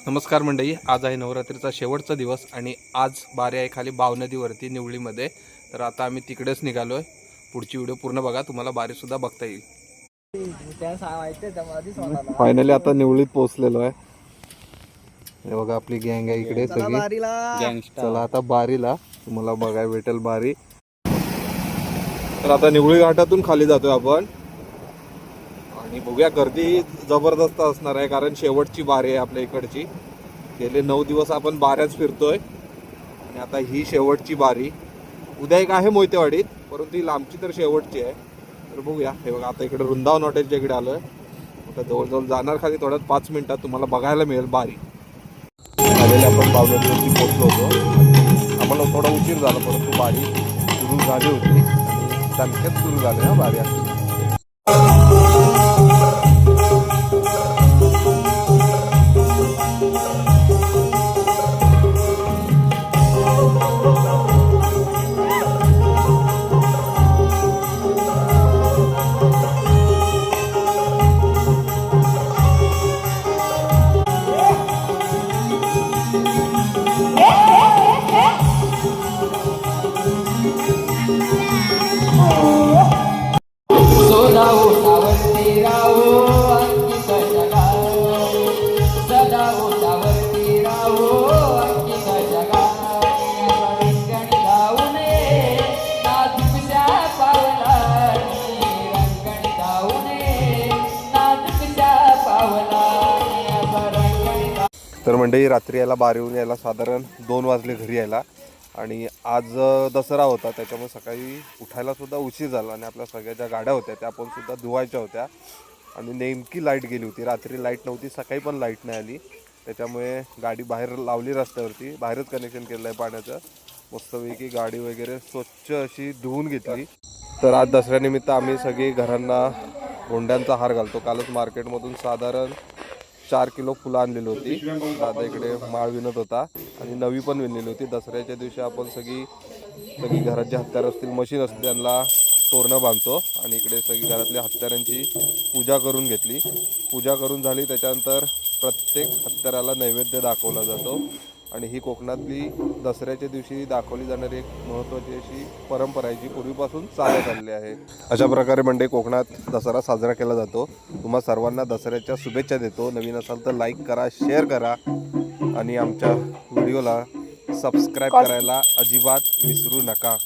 नमस्कार मंडळी, आज आहे नवरात्रीचा शेवटचा दिवस आणि आज बारी आहे खाली बाव नदीवरती निवळीमध्ये. तर आता आम्ही तिकडेच निघालोय. पुढची व्हिडिओ पूर्ण बघा, तुम्हाला बारी सुद्धा बघता येईल. फायनली आता निवळीत पोहोचलेलो आहे. हे बघा आपली गँग आहे इकडे सगळी. चला आता बारीला तुम्हाला बघाय भेटेल बारी. तर आता निवळी घाटातून खाली जातोय आपण आणि बघूया, गर्दी जबरदस्त असणार आहे कारण शेवटची बारी आहे आपल्या इकडची. गेले 9 दिवस आपण बाऱ्याच फिरतोय आणि आता ही शेवटची बारी. उद्या एक आहे मोहितेवाडीत, परंतु ही लांबची तर शेवटची आहे. तर बघूया. हे बघा आता इकडे वृंदावन हॉटेलच्या इकडे आलोय. आता जवळजवळ जाणार खाली थोड्यात 5 मिनिटात तुम्हाला बघायला मिळेल बारी. आलेले आपण बावनदीवरती पोहोचलो होतो. आम्हाला थोडा उशीर झाला, परंतु बारी सुरू झाली होती आणि दणक्यात सुरू झाली ना बारी असते. तर मंडळी, रात्री यायला बारीहून यायला साधारण 2 वाजले घरी यायला. आणि आज दसरा होता, त्याच्यामुळे सकाळी उठायला सुद्धा उशीर झाला आणि आपल्या सगळ्या ज्या गाड्या होत्या त्या पण सुद्धा धुवायच्या होत्या. आणि नेमकी लाईट गेली होती. रात्री लाईट नव्हती, सकाळी पण लाईट नाही आली. त्याच्यामुळे गाडी बाहेर लावली रस्त्यावरती, बाहेरच कनेक्शन केलं आहे पाण्याचं. मस्तपैकी गाडी वगैरे स्वच्छ अशी धुवून घेतली. तर आज दसऱ्यानिमित्त आम्ही सगळी घरांना गोंड्यांचा हार घालतो. कालच मार्केटमधून साधारण 4 किलो फुलं आणलेली होती. दादा इकडे माळ विणत होता आणि नवी पण विणलेली होती. दसऱ्याच्या दिवशी आपण सगळी घरात जे हत्यार असतील, मशीन असतील, त्यांना तोरणं बांधतो. आणि इकडे सगळी घरातल्या हत्यारांची पूजा करून घेतली. पूजा करून झाली त्याच्यानंतर प्रत्येक हत्याराला नैवेद्य दाखवला जातो. आणि ही कोकणातली दसऱ्याच्या दिवशी दाखवली जाणारी एक महत्त्वाची अशी परंपरा आहे, जी पूर्वीपासून चालत आलेली आहे. अशा प्रकारे म्हणजे कोकणात दसरा साजरा केला जातो. तुम्हा सर्वांना दसऱ्याच्या शुभेच्छा देतो. नवीन असाल तर लाईक करा, शेअर करा आणि आमच्या व्हिडिओला सबस्क्राईब करायला अजिबात विसरू नका.